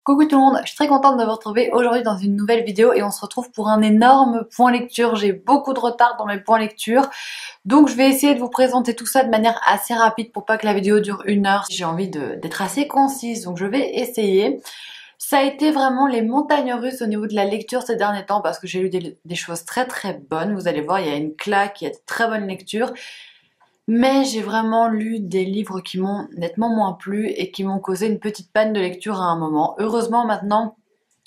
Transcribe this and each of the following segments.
Coucou tout le monde, je suis très contente de vous retrouver aujourd'hui dans une nouvelle vidéo et on se retrouve pour un énorme point lecture. J'ai beaucoup de retard dans mes points lecture, donc je vais essayer de vous présenter tout ça de manière assez rapide pour pas que la vidéo dure 1 heure. J'ai envie d'être assez concise, donc je vais essayer. Ça a été vraiment les montagnes russes au niveau de la lecture ces derniers temps parce que j'ai lu des choses très très bonnes. Vous allez voir, il y a une claque, il y a de très bonnes lectures. Mais j'ai vraiment lu des livres qui m'ont nettement moins plu et qui m'ont causé une petite panne de lecture à un moment. Heureusement maintenant,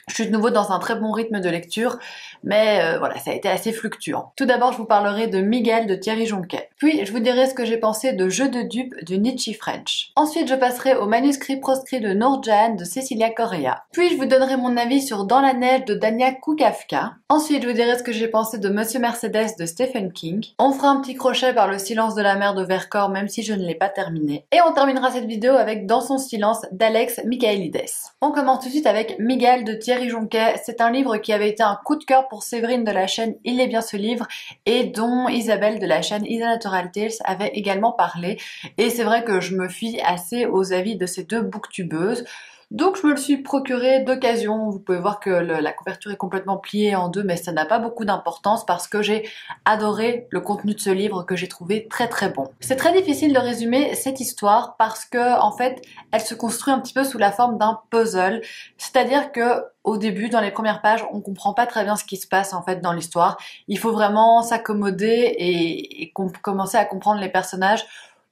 je suis de nouveau dans un très bon rythme de lecture, mais voilà, ça a été assez fluctuant. Tout d'abord, je vous parlerai de Miguel de Thierry Jonquet. Puis, je vous dirai ce que j'ai pensé de Jeu de dupes de Nietzsche French. Ensuite, je passerai au manuscrit proscrit de Nourjahn de Cecilia Correa. Puis, je vous donnerai mon avis sur Dans la neige de Dania Kukafka. Ensuite, je vous dirai ce que j'ai pensé de Monsieur Mercedes de Stephen King. On fera un petit crochet par Le silence de la mer de Vercors, même si je ne l'ai pas terminé. Et on terminera cette vidéo avec Dans son silence d'Alex Michaelides. On commence tout de suite avec Miguel de Thierry Jonquet. C'est un livre qui avait été un coup de cœur pour Séverine de la chaîne Il est bien ce livre et dont Isabelle de la chaîne Isa Natural Tales avait également parlé. Et c'est vrai que je me fie assez aux avis de ces deux booktubeuses. Donc je me le suis procuré d'occasion. Vous pouvez voir que la couverture est complètement pliée en deux, mais ça n'a pas beaucoup d'importance parce que j'ai adoré le contenu de ce livre que j'ai trouvé très très bon. C'est très difficile de résumer cette histoire parce que en fait elle se construit un petit peu sous la forme d'un puzzle, c'est-à-dire que au début, dans les premières pages, on comprend pas très bien ce qui se passe en fait dans l'histoire. Il faut vraiment s'accommoder et commencer à comprendre les personnages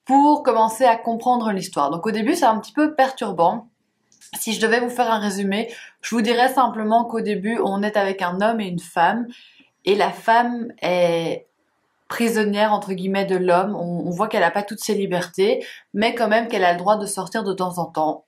pour commencer à comprendre l'histoire. Donc au début, c'est un petit peu perturbant. Si je devais vous faire un résumé, je vous dirais simplement qu'au début, on est avec un homme et une femme, et la femme est prisonnière entre guillemets de l'homme. On voit qu'elle n'a pas toutes ses libertés, mais quand même qu'elle a le droit de sortir de temps en temps.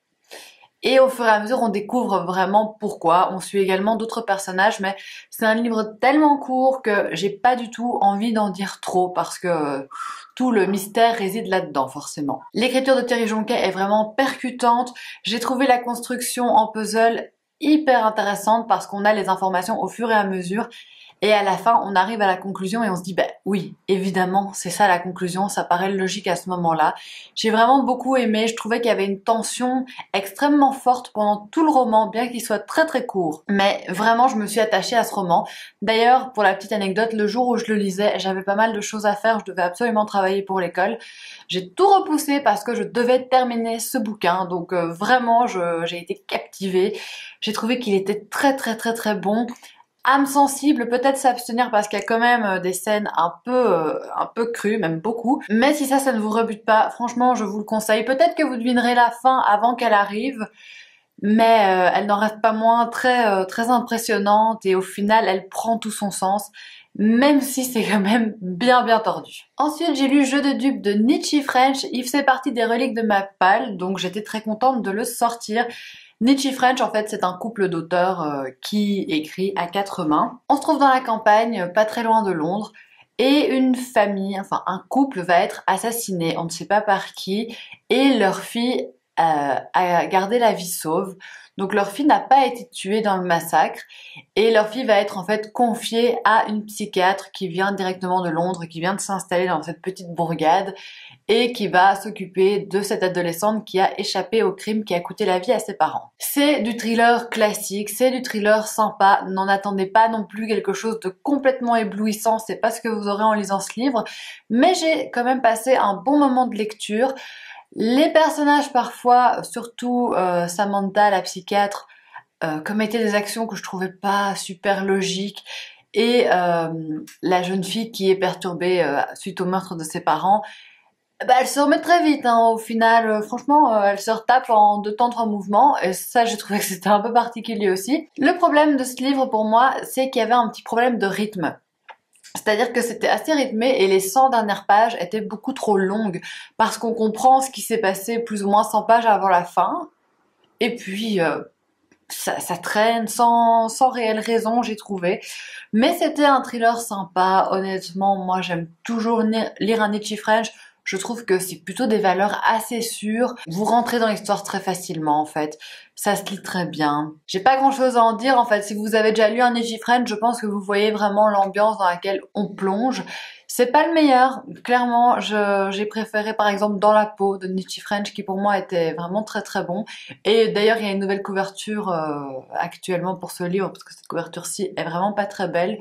Et au fur et à mesure, on découvre vraiment pourquoi. On suit également d'autres personnages, mais c'est un livre tellement court que j'ai pas du tout envie d'en dire trop parce que tout le mystère réside là-dedans, forcément. L'écriture de Thierry Jonquet est vraiment percutante. J'ai trouvé la construction en puzzle hyper intéressante parce qu'on a les informations au fur et à mesure. Et à la fin, on arrive à la conclusion et on se dit, ben oui, évidemment, c'est ça la conclusion, ça paraît logique à ce moment-là. J'ai vraiment beaucoup aimé, je trouvais qu'il y avait une tension extrêmement forte pendant tout le roman, bien qu'il soit très très court. Mais vraiment, je me suis attachée à ce roman. D'ailleurs, pour la petj'ai anecdote, le jour où je le lisais, j'avais pas mal de choses à faire, je devais absolument travailler pour l'école. J'ai tout repoussé parce que je devais terminer ce bouquin, donc vraiment, j'ai été captivée. J'ai trouvé qu'il était très très très très bon. Âme sensible, peut-être s'abstenir parce qu'il y a quand même des scènes un peu crues, même beaucoup. Mais si ça ne vous rebute pas, franchement, je vous le conseille. Peut-être que vous devinerez la fin avant qu'elle arrive, mais elle n'en reste pas moins très impressionnante et au final, elle prend tout son sens, même si c'est quand même bien tordu. Ensuite, j'ai lu Jeu de dupes de Nietzsche French. Il faisait partie des reliques de ma palle, donc j'étais très contente de le sortir. Nietzsche French, en fait, c'est un couple d'auteurs qui écrit à 4 mains. On se trouve dans la campagne, pas très loin de Londres, et une famille, enfin un couple va être assassiné, on ne sait pas par qui, et leur fille a gardé la vie sauve. Donc leur fille n'a pas été tuée dans le massacre, et leur fille va être en fait confiée à une psychiatre qui vient directement de Londres, qui vient de s'installer dans cette petite bourgade, et qui va s'occuper de cette adolescente qui a échappé au crime qui a coûté la vie à ses parents. C'est du thriller classique, c'est du thriller sympa, n'en attendez pas non plus quelque chose de complètement éblouissant, c'est pas ce que vous aurez en lisant ce livre, mais j'ai quand même passé un bon moment de lecture. Les personnages parfois, surtout Samantha, la psychiatre, commettaient des actions que je trouvais pas super logiques, et la jeune fille qui est perturbée suite au meurtre de ses parents, bah, elle se remet très vite, hein, au final. Franchement, elle se retape en 2 temps 3 mouvements, et ça, j'ai trouvé que c'était un peu particulier aussi. Le problème de ce livre, pour moi, c'est qu'il y avait un petit problème de rythme. C'est-à-dire que c'était assez rythmé et les 100 dernières pages étaient beaucoup trop longues, parce qu'on comprend ce qui s'est passé plus ou moins 100 pages avant la fin, et puis ça traîne sans réelle raison, j'ai trouvé. Mais c'était un thriller sympa, honnêtement, moi j'aime toujours lire un Nietzsche French. Je trouve que c'est plutôt des valeurs assez sûres. Vous rentrez dans l'histoire très facilement en fait. Ça se lit très bien. J'ai pas grand chose à en dire en fait. Si vous avez déjà lu un Niji Friend, je pense que vous voyez vraiment l'ambiance dans laquelle on plonge. C'est pas le meilleur, clairement. J'ai préféré par exemple Dans la peau de Niji French qui pour moi était vraiment très très bon. Et d'ailleurs il y a une nouvelle couverture actuellement pour ce livre parce que cette couverture-ci est vraiment pas très belle.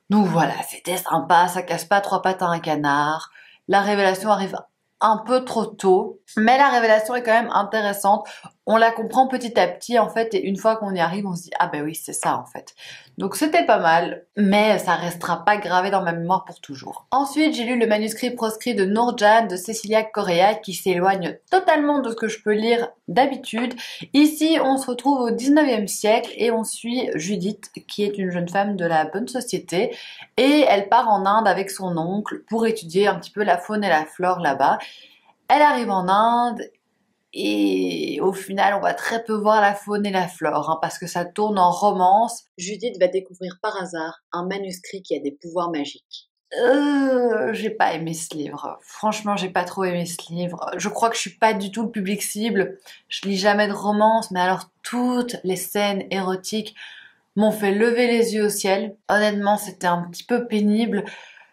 Donc voilà, c'était sympa, ça casse pas trois pattes à un canard. La révélation arrive un peu trop tôt, mais la révélation est quand même intéressante. On la comprend petit à petit en fait, et une fois qu'on y arrive, on se dit ah ben oui c'est ça en fait. Donc c'était pas mal, mais ça restera pas gravé dans ma mémoire pour toujours. Ensuite j'ai lu le manuscrit proscrit de Nurjan de Cecilia Correa qui s'éloigne totalement de ce que je peux lire d'habitude. Ici on se retrouve au 19e siècle et on suit Judith qui est une jeune femme de la bonne société et elle part en Inde avec son oncle pour étudier un petit peu la faune et la flore là-bas. Elle arrive en Inde et au final on va très peu voir la faune et la flore parce que ça tourne en romance. Judith va découvrir par hasard un manuscrit qui a des pouvoirs magiques. J'ai pas aimé ce livre. Franchement, j'ai pas trop aimé ce livre. Je crois que je suis pas du tout le public cible. Je lis jamais de romance, mais alors toutes les scènes érotiques m'ont fait lever les yeux au ciel. Honnêtement, c'était un petit peu pénible.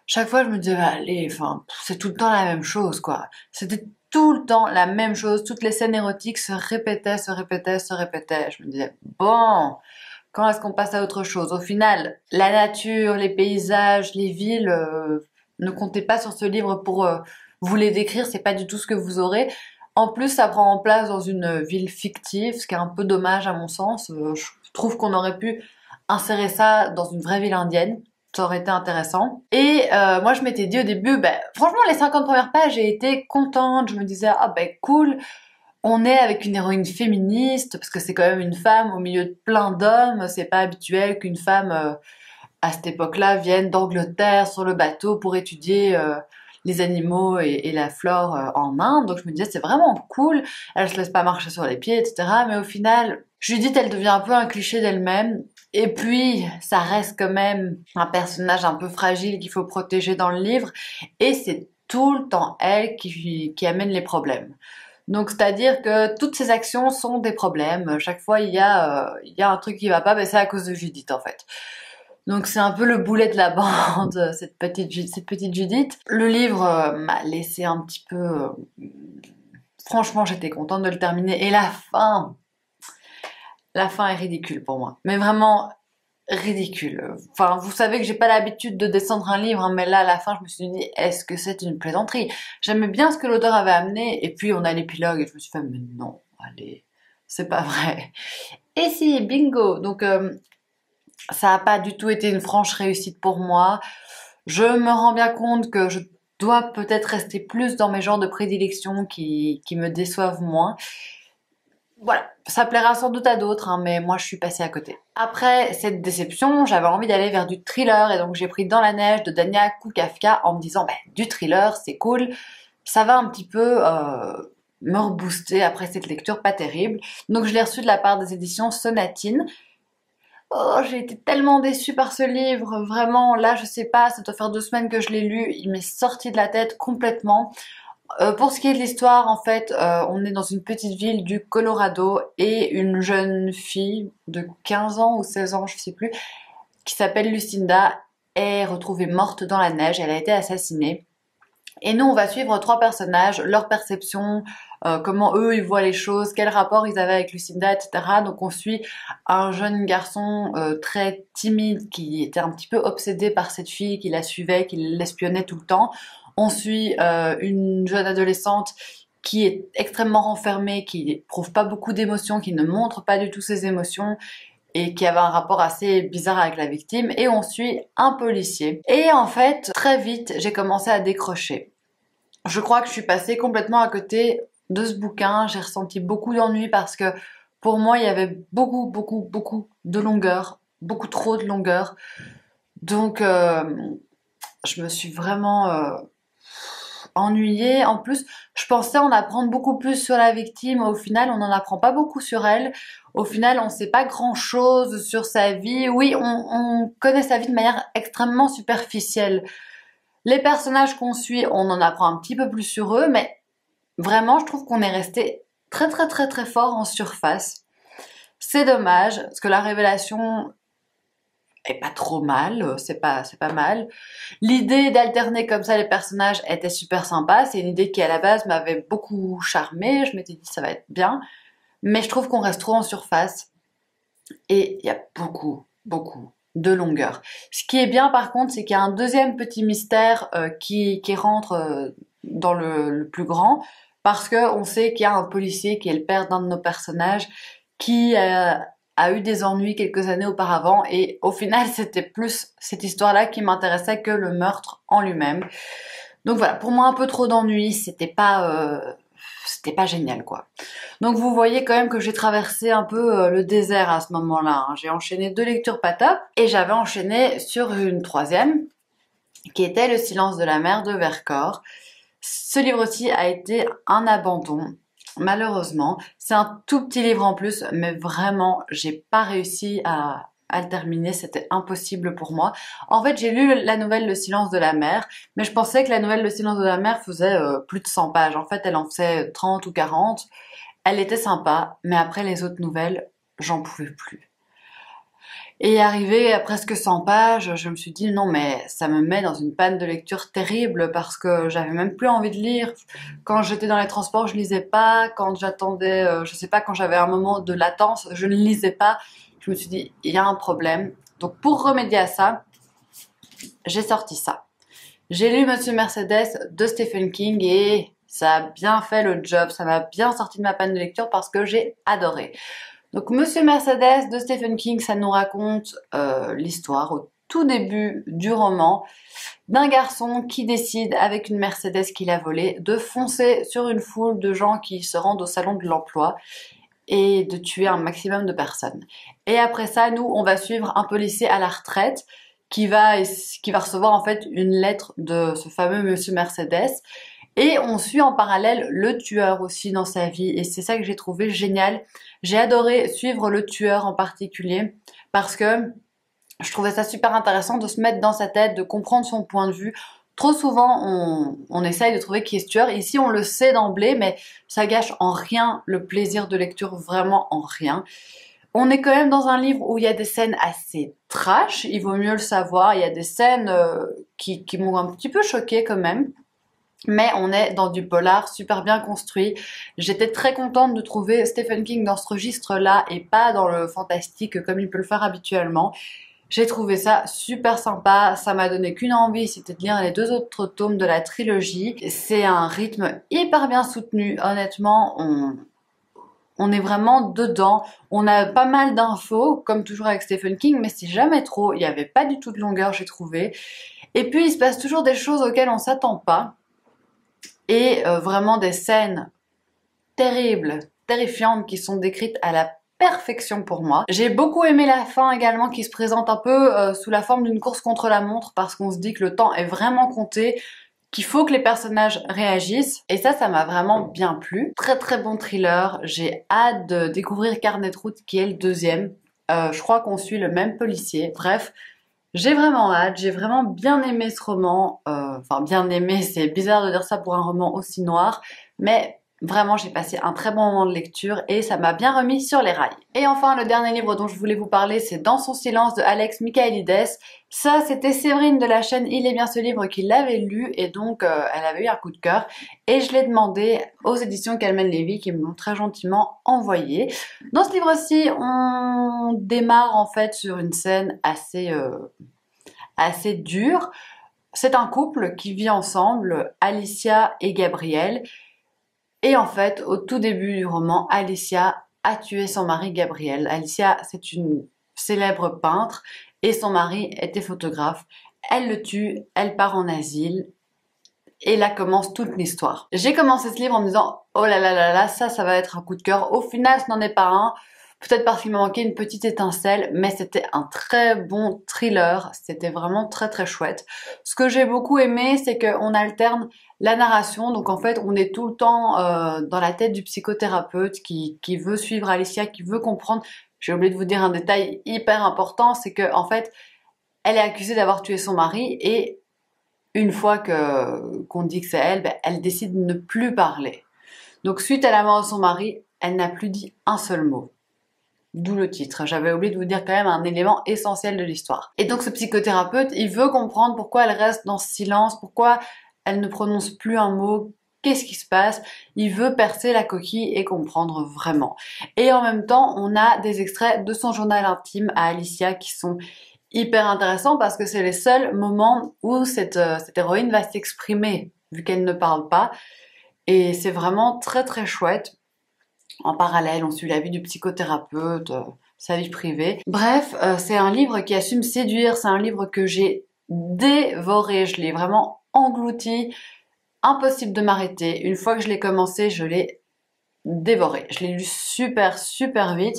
Chaque fois, je me disais, bah, allez, enfin, c'est tout le temps la même chose, quoi. C'était tout le temps la même chose. Toutes les scènes érotiques se répétaient, se répétaient, se répétaient. Je me disais, bon, quand est-ce qu'on passe à autre chose? Au final, la nature, les paysages, les villes, ne comptez pas sur ce livre pour vous les décrire. C'est pas du tout ce que vous aurez. En plus, ça prend en place dans une ville fictive, ce qui est un peu dommage à mon sens. Je trouve qu'on aurait pu insérer ça dans une vraie ville indienne. Ça aurait été intéressant. Et moi, je m'étais dit au début, ben, franchement, les 50 premières pages, j'ai été contente. Je me disais, ah ben cool, on est avec une héroïne féministe, parce que c'est quand même une femme au milieu de plein d'hommes. C'est pas habituel qu'une femme, à cette époque-là, vienne d'Angleterre sur le bateau pour étudier les animaux et la flore en Inde. Donc je me disais, c'est vraiment cool. Elle se laisse pas marcher sur les pieds, etc. Mais au final, Judith, elle devient un peu un cliché d'elle-même. Et puis, ça reste quand même un personnage un peu fragile qu'il faut protéger dans le livre. Et c'est tout le temps elle qui amène les problèmes. Donc, c'est-à-dire que toutes ses actions sont des problèmes. Chaque fois, il y a un truc qui va pas, ben c'est à cause de Judith, en fait. Donc, c'est un peu le boulet de la bande, cette petite Judith. Le livre m'a laissé un petit peu... Franchement, j'étais contente de le terminer. Et la fin est ridicule pour moi. Mais vraiment ridicule. Enfin, vous savez que j'ai pas l'habitude de descendre un livre, hein, mais là, à la fin, je me suis dit, est-ce que c'est une plaisanterie? J'aimais bien ce que l'auteur avait amené, et puis on a l'épilogue, et je me suis fait, mais non, allez, c'est pas vrai. Et si, bingo! Donc, ça a pas du tout été une franche réussite pour moi. Je me rends bien compte que je dois peut-être rester plus dans mes genres de prédilection qui me déçoivent moins. Voilà, ça plaira sans doute à d'autres, hein, mais moi je suis passée à côté. Après cette déception, j'avais envie d'aller vers du thriller et donc j'ai pris Dans la neige de Dania Kukafka en me disant bah, du thriller c'est cool, ça va un petit peu me rebooster après cette lecture pas terrible. Donc je l'ai reçu de la part des éditions Sonatine. Oh, j'ai été tellement déçue par ce livre, vraiment, là je sais pas, ça doit faire 2 semaines que je l'ai lu, il m'est sorti de la tête complètement. Pour ce qui est de l'histoire, en fait, on est dans une petite ville du Colorado et une jeune fille de 15 ans ou 16 ans, je sais plus, qui s'appelle Lucinda, est retrouvée morte dans la neige, elle a été assassinée. Et nous, on va suivre 3 personnages, leur perception, comment eux, ils voient les choses, quel rapport ils avaient avec Lucinda, etc. Donc on suit un jeune garçon très timide qui était un petit peu obsédé par cette fille, qui la suivait, qui l'espionnait tout le temps. On suit une jeune adolescente qui est extrêmement renfermée, qui n'éprouve pas beaucoup d'émotions, qui ne montre pas du tout ses émotions et qui avait un rapport assez bizarre avec la victime. Et on suit un policier. Et en fait, très vite, j'ai commencé à décrocher. Je crois que je suis passée complètement à côté de ce bouquin. J'ai ressenti beaucoup d'ennui parce que pour moi, il y avait beaucoup de longueur, beaucoup trop de longueur. Donc, je me suis vraiment ennuyée. En plus, je pensais en apprendre beaucoup plus sur la victime. Au final, on n'en apprend pas beaucoup sur elle. Au final, on ne sait pas grand-chose sur sa vie. Oui, on connaît sa vie de manière extrêmement superficielle. Les personnages qu'on suit, on en apprend un petit peu plus sur eux, mais vraiment, je trouve qu'on est resté très très très très fort en surface. C'est dommage, parce que la révélation est pas trop mal, c'est pas mal. L'idée d'alterner comme ça les personnages était super sympa, c'est une idée qui à la base m'avait beaucoup charmée, je m'étais dit ça va être bien, mais je trouve qu'on reste trop en surface et il y a beaucoup de longueur. Ce qui est bien par contre, c'est qu'il y a un deuxième petit mystère qui rentre dans le plus grand, parce que on sait qu'il y a un policier qui est le père d'un de nos personnages qui a eu des ennuis quelques années auparavant, et au final c'était plus cette histoire-là qui m'intéressait que le meurtre en lui-même. Donc voilà, pour moi un peu trop d'ennuis, c'était pas génial quoi. Donc vous voyez quand même que j'ai traversé un peu le désert à ce moment-là, hein. J'ai enchaîné 2 lectures pas top, et j'avais enchaîné sur une troisième, qui était Le silence de la mer de Vercors. Ce livre-ci a été un abandon. Malheureusement, c'est un tout petit livre en plus, mais vraiment, j'ai pas réussi à le terminer, c'était impossible pour moi. En fait, j'ai lu la nouvelle Le silence de la mer, mais je pensais que la nouvelle Le silence de la mer faisait plus de 100 pages. En fait, elle en faisait 30 ou 40. Elle était sympa, mais après les autres nouvelles, j'en pouvais plus. Et arrivé à presque 100 pages, je me suis dit non mais ça me met dans une panne de lecture terrible, parce que j'avais même plus envie de lire. Quand j'étais dans les transports, je lisais pas. Quand j'attendais, je sais pas, quand j'avais un moment de latence, je ne lisais pas. Je me suis dit il y a un problème. Donc pour remédier à ça, j'ai sorti ça. J'ai lu Monsieur Mercedes de Stephen King et ça a bien fait le job. Ça m'a bien sorti de ma panne de lecture parce que j'ai adoré. Donc Monsieur Mercedes de Stephen King, ça nous raconte l'histoire au tout début du roman d'un garçon qui décide, avec une Mercedes qu'il a volée, de foncer sur une foule de gens qui se rendent au salon de l'emploi et de tuer un maximum de personnes. Et après ça, nous, on va suivre un policier à la retraite qui va recevoir en fait une lettre de ce fameux Monsieur Mercedes. Et on suit en parallèle le tueur aussi dans sa vie, et c'est ça que j'ai trouvé génial. J'ai adoré suivre le tueur en particulier, parce que je trouvais ça super intéressant de se mettre dans sa tête, de comprendre son point de vue. Trop souvent, on essaye de trouver qui est ce tueur. Ici, on le sait d'emblée, mais ça gâche en rien le plaisir de lecture, vraiment en rien. On est quand même dans un livre où il y a des scènes assez trash, il vaut mieux le savoir. Il y a des scènes qui m'ont un petit peu choquée quand même. Mais on est dans du polar super bien construit. J'étais très contente de trouver Stephen King dans ce registre-là et pas dans le fantastique comme il peut le faire habituellement. J'ai trouvé ça super sympa, ça m'a donné qu'une envie, c'était de lire les 2 autres tomes de la trilogie. C'est un rythme hyper bien soutenu, honnêtement, on est vraiment dedans. On a pas mal d'infos, comme toujours avec Stephen King, mais c'est jamais trop, il n'y avait pas du tout de longueur, j'ai trouvé. Et puis il se passe toujours des choses auxquelles on s'attend pas. Et vraiment des scènes terribles, terrifiantes, qui sont décrites à la perfection pour moi. J'ai beaucoup aimé la fin également, qui se présente un peu sous la forme d'une course contre la montre, parce qu'on se dit que le temps est vraiment compté, qu'il faut que les personnages réagissent, et ça m'a vraiment bien plu. Très très bon thriller, j'ai hâte de découvrir Carnet de route qui est le deuxième. Je crois qu'on suit le même policier, bref. J'ai vraiment hâte, j'ai vraiment bien aimé ce roman, enfin bien aimé, c'est bizarre de dire ça pour un roman aussi noir, mais vraiment j'ai passé un très bon moment de lecture et ça m'a bien remis sur les rails. Et enfin le dernier livre dont je voulais vous parler, c'est Dans son silence de Alex Michaelides. Ça c'était Séverine de la chaîne Il est bien ce livre qui l'avait lu, et donc elle avait eu un coup de cœur et je l'ai demandé aux éditions Calmen Lévy qui me l'ont très gentiment envoyé. Dans ce livre-ci, on démarre en fait sur une scène assez dure. C'est un couple qui vit ensemble, Alicia et Gabriel. Et en fait, au tout début du roman, Alicia a tué son mari Gabriel. Alicia, c'est une célèbre peintre et son mari était photographe. Elle le tue, elle part en asile. Et là commence toute l'histoire. J'ai commencé ce livre en me disant oh là là là là, ça va être un coup de cœur. Au final, ce n'en est pas un. Peut-être parce qu'il m'a manqué une petite étincelle, mais c'était un très bon thriller. C'était vraiment très très chouette. Ce que j'ai beaucoup aimé, c'est qu'on alterne la narration. Donc en fait, on est tout le temps dans la tête du psychothérapeute qui veut suivre Alicia, qui veut comprendre. J'ai oublié de vous dire un détail hyper important, c'est que en fait, elle est accusée d'avoir tué son mari, et une fois qu'on dit que c'est elle, ben, elle décide de ne plus parler. Donc suite à la mort de son mari, elle n'a plus dit un seul mot. D'où le titre. J'avais oublié de vous dire quand même un élément essentiel de l'histoire. Et donc ce psychothérapeute, il veut comprendre pourquoi elle reste dans ce silence, pourquoi elle ne prononce plus un mot, qu'est-ce qui se passe. Il veut percer la coquille et comprendre vraiment. Et en même temps, on a des extraits de son journal intime à Alicia qui sont hyper intéressants parce que c'est les seuls moments où cette héroïne va s'exprimer, vu qu'elle ne parle pas. Et c'est vraiment très très chouette. En parallèle, on suit la vie du psychothérapeute, sa vie privée. Bref, c'est un livre qui a su me séduire, c'est un livre que j'ai dévoré, je l'ai vraiment englouti, impossible de m'arrêter. Une fois que je l'ai commencé, je l'ai dévoré. Je l'ai lu super super vite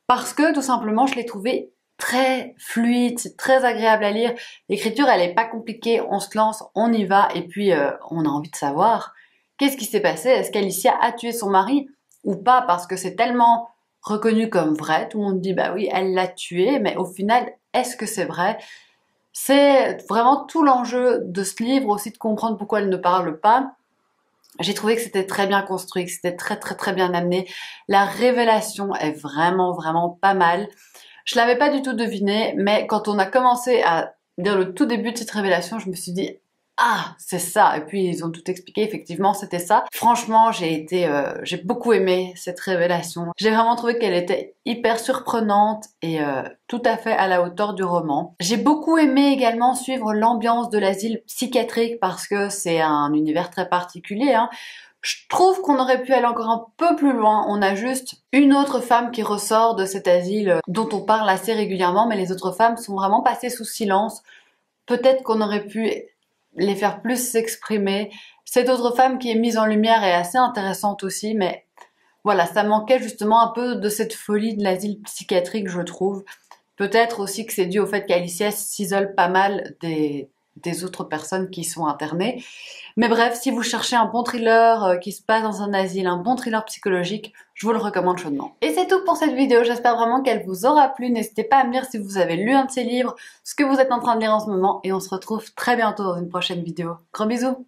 parce que tout simplement, je l'ai trouvé très fluide, c'est très agréable à lire. L'écriture, elle est pas compliquée, on se lance, on y va et puis on a envie de savoir qu'est-ce qui s'est passé. Est-ce qu'Alicia a tué son mari ou pas, parce que c'est tellement reconnu comme vrai, tout le monde dit bah oui, elle l'a tué, mais au final, est-ce que c'est vrai? C'est vraiment tout l'enjeu de ce livre, aussi de comprendre pourquoi elle ne parle pas. J'ai trouvé que c'était très bien construit, que c'était très bien amené. La révélation est vraiment pas mal. Je l'avais pas du tout deviné, mais quand on a commencé à dire le tout début de cette révélation, je me suis dit ah, c'est ça. Et puis ils ont tout expliqué, effectivement, c'était ça. Franchement, j'ai beaucoup aimé cette révélation. J'ai vraiment trouvé qu'elle était hyper surprenante et tout à fait à la hauteur du roman. J'ai beaucoup aimé également suivre l'ambiance de l'asile psychiatrique parce que c'est un univers très particulier, hein. Je trouve qu'on aurait pu aller encore un peu plus loin. On a juste une autre femme qui ressort de cet asile dont on parle assez régulièrement, mais les autres femmes sont vraiment passées sous silence. Peut-être qu'on aurait pu les faire plus s'exprimer. Cette autre femme qui est mise en lumière est assez intéressante aussi, mais voilà, ça manquait justement un peu de cette folie de l'asile psychiatrique, je trouve. Peut-être aussi que c'est dû au fait qu'Alicia s'isole pas mal des autres personnes qui sont internées. Mais bref, si vous cherchez un bon thriller qui se passe dans un asile, un bon thriller psychologique, je vous le recommande chaudement. Et c'est tout pour cette vidéo, j'espère vraiment qu'elle vous aura plu. N'hésitez pas à me dire si vous avez lu un de ces livres, ce que vous êtes en train de lire en ce moment, et on se retrouve très bientôt dans une prochaine vidéo. Gros bisous!